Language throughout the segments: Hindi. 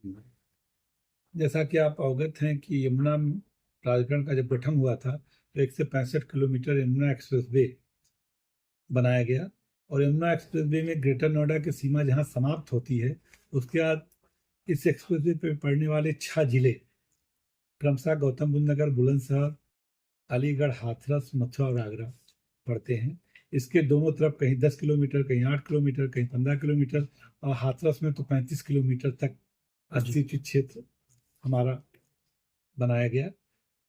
जैसा कि आप अवगत हैं कि यमुना प्राधिकरण का जब गठन हुआ था तो 165 किलोमीटर यमुना एक्सप्रेस वे बनाया गया और यमुना एक्सप्रेस वे में ग्रेटर नोएडा की सीमा जहां समाप्त होती है उसके बाद इस एक्सप्रेस वे पर पड़ने वाले 6 जिले क्रमशः गौतम बुद्ध नगर, बुलंदशहर, अलीगढ़, हाथरस, मथुरा और आगरा पड़ते हैं। इसके दोनों तरफ कहीं 10 किलोमीटर, कहीं 8 किलोमीटर, कहीं 15 किलोमीटर और हाथरस में तो 35 किलोमीटर तक विस्तृत क्षेत्र हमारा बनाया गया।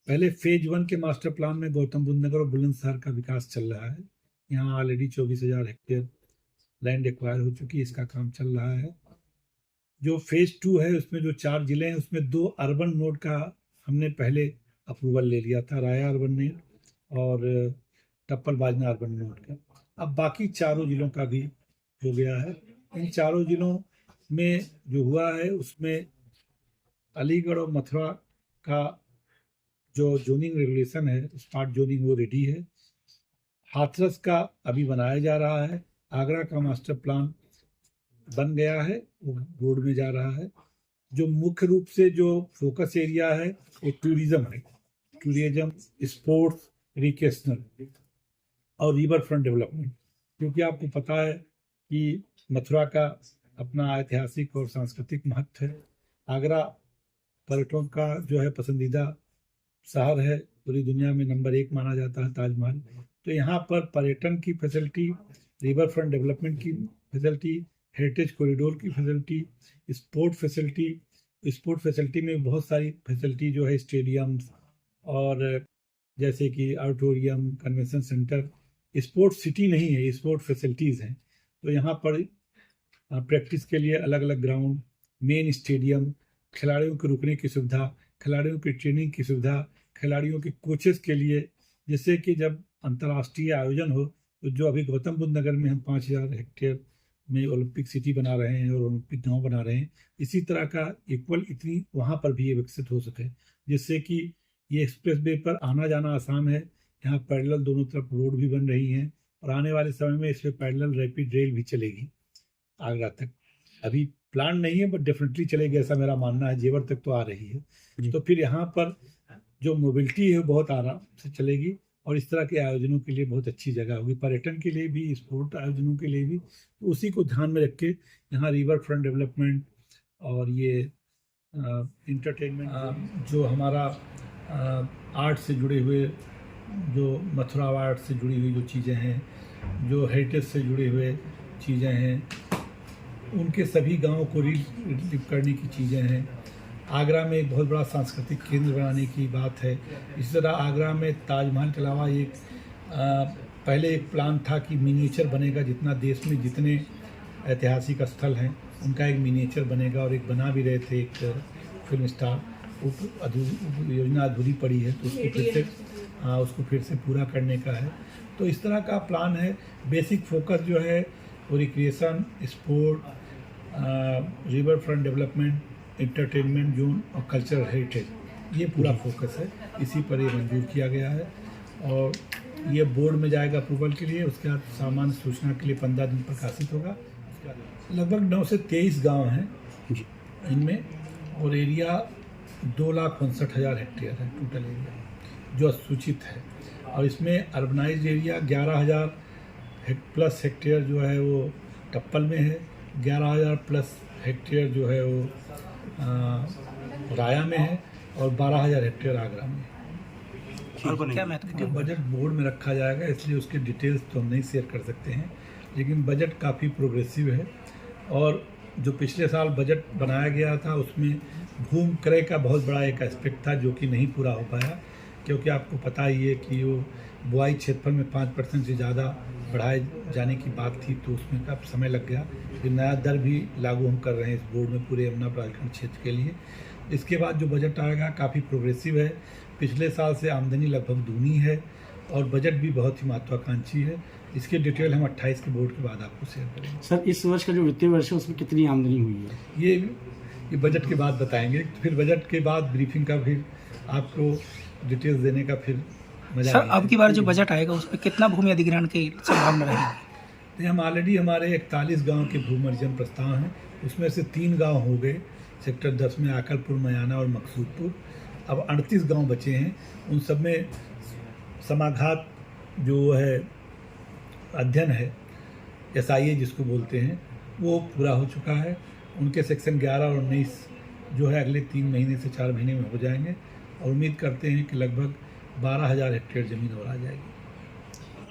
पहले फेज 1 के मास्टर प्लान में गौतम बुद्ध नगर और बुलंदशहर का विकास चल रहा है। यहाँ ऑलरेडी 24,000 हेक्टेयर लैंड एक्वायर हो चुकी है, इसका काम चल रहा है। जो फेज 2 है उसमें जो 4 जिले हैं उसमें 2 अर्बन नोड का हमने पहले अप्रूवल ले लिया था, राया अर्बन नोड और टप्पल बाजना अर्बन नोड का। अब बाकी चारों जिलों का भी हो गया है। इन चारों जिलों में जो हुआ है उसमें अलीगढ़ और मथुरा का जो जोनिंग रेगुलेशन है, स्पार्ट जोनिंग, वो रेडी है। हाथरस का अभी बनाया जा रहा है। आगरा का मास्टर प्लान बन गया है, वो बोर्ड में जा रहा है। जो मुख्य रूप से जो फोकस एरिया है वो टूरिज्म है, टूरिज्म, स्पोर्ट्स, रिक्रिएशनल और रिवर फ्रंट डेवलपमेंट। क्योंकि आपको पता है कि मथुरा का अपना ऐतिहासिक और सांस्कृतिक महत्व है। आगरा पर्यटकों का जो है पसंदीदा शहर है, पूरी दुनिया में नंबर 1 माना जाता है ताजमहल। तो यहाँ पर पर्यटन की फैसिलिटी, रिवर फ्रंट डेवलपमेंट की फैसिलिटी, हेरिटेज कॉरिडोर की फैसिलिटी, स्पोर्ट फैसिलिटी में बहुत सारी फैसिलिटी जो है, स्टेडियम्स और जैसे कि auditorium, convention centre. Sport city नहीं है, स्पोर्ट फैसिलिटीज़ हैं। तो यहाँ पर प्रैक्टिस के लिए अलग अलग ग्राउंड, मेन स्टेडियम, खिलाड़ियों के रुकने की सुविधा, खिलाड़ियों की ट्रेनिंग की सुविधा, खिलाड़ियों के कोचेस के लिए, जिससे कि जब अंतर्राष्ट्रीय आयोजन हो तो जो अभी गौतम बुद्ध नगर में हम 5,000 हेक्टेयर में ओलंपिक सिटी बना रहे हैं और ओलंपिक गांव बना रहे हैं, इसी तरह का इक्वल इतनी वहाँ पर भी ये विकसित हो सके, जिससे कि ये एक्सप्रेस वे पर आना जाना आसान है। यहाँ पैरेलल दोनों तरफ रोड भी बन रही हैं और आने वाले समय में इस पर पैरेलल रैपिड रेल भी चलेगी आगरा तक। अभी प्लान नहीं है बट डेफिनेटली चलेगी, ऐसा मेरा मानना है। जेवर तक तो आ रही है। तो फिर यहाँ पर जो मोबिलिटी है बहुत आराम से चलेगी और इस तरह के आयोजनों के लिए बहुत अच्छी जगह होगी, पर्यटन के लिए भी, स्पोर्ट आयोजनों के लिए भी। तो उसी को ध्यान में रख के यहाँ रिवर फ्रंट डेवलपमेंट और ये इंटरटेनमेंट, जो हमारा आर्ट से जुड़े हुए, जो मथुरा आर्ट से जुड़ी हुई जो चीज़ें हैं, जो हेरिटेज से जुड़े हुए चीज़ें हैं, उनके सभी गांवों को रिलीव करने की चीज़ें हैं। आगरा में एक बहुत बड़ा सांस्कृतिक केंद्र बनाने की बात है। इसी तरह आगरा में ताजमहल के अलावा एक पहले एक प्लान था कि मिनिएचर बनेगा, जितना देश में जितने ऐतिहासिक स्थल हैं उनका एक मिनिएचर बनेगा, और एक बना भी रहे थे एक फिल्म स्टार। योजना अधूरी पड़ी है तो उसको फिर से पूरा करने का है। तो इस तरह का प्लान है। बेसिक फोकस जो है वो recreation, sport, river front development, entertainment zone और कल्चरल हेरिटेज, ये पूरा फोकस है। इसी पर ये मंजूर किया गया है और ये बोर्ड में जाएगा अप्रूवल के लिए। उसके बाद सामान्य सूचना के लिए 15 दिन प्रकाशित होगा। लगभग 9 से 23 गांव हैं इनमें, और एरिया 2,59,000 हेक्टेयर है टोटल एरिया जो सूचित है। और इसमें अर्बनाइज्ड एरिया 11,000 प्लस हेक्टेयर जो है वो टप्पल में है, 11,000 प्लस हेक्टेयर जो है वो राया में है और 12,000 हेक्टेयर आगरा में है। क्या महत्वपूर्ण बजट बोर्ड में रखा जाएगा, इसलिए उसके डिटेल्स तो हम नहीं शेयर कर सकते हैं, लेकिन बजट काफ़ी प्रोग्रेसिव है। और जो पिछले साल बजट बनाया गया था उसमें भूमि क्रय का बहुत बड़ा एक एस्पेक्ट था जो कि नहीं पूरा हो पाया, क्योंकि आपको पता ही है कि वो बुआई क्षेत्रफल में 5% से ज़्यादा बढ़ाए जाने की बात थी, तो उसमें काफ़ी समय लग गया। फिर नया दर भी लागू हम कर रहे हैं इस बोर्ड में पूरे यमुना प्राधिकरण क्षेत्र के लिए। इसके बाद जो बजट आएगा काफ़ी प्रोग्रेसिव है। पिछले साल से आमदनी लगभग दूनी है और बजट भी बहुत ही महत्वाकांक्षी है। इसके डिटेल हम 28 के बोर्ड के बाद आपको शेयर करेंगे। सर, इस वर्ष का जो वित्तीय वर्ष है उसमें कितनी आमदनी हुई है? ये बजट के बाद बताएंगे। फिर बजट के बाद ब्रीफिंग का फिर आपको डिटेल्स देने का फिर मजा। सर, अब की बार जो बजट आएगा उसमें कितना भूमि अधिग्रहण की संभावना रहेगी? हम ऑलरेडी हमारे 41 गांव के भूमि अर्जन प्रस्ताव हैं, उसमें से 3 गांव हो गए। सेक्टर 10 में आकलपुर, मयाना और मकसूदपुर। अब 38 गांव बचे हैं, उन सब में समाघात जो है अध्ययन है, SIA जिसको बोलते हैं, वो पूरा हो चुका है। उनके सेक्शन 11 और 19 जो है अगले 3 महीने से 4 महीने में हो जाएंगे और उम्मीद करते हैं कि लगभग 12,000 हेक्टेयर ज़मीन और आ जाएगी।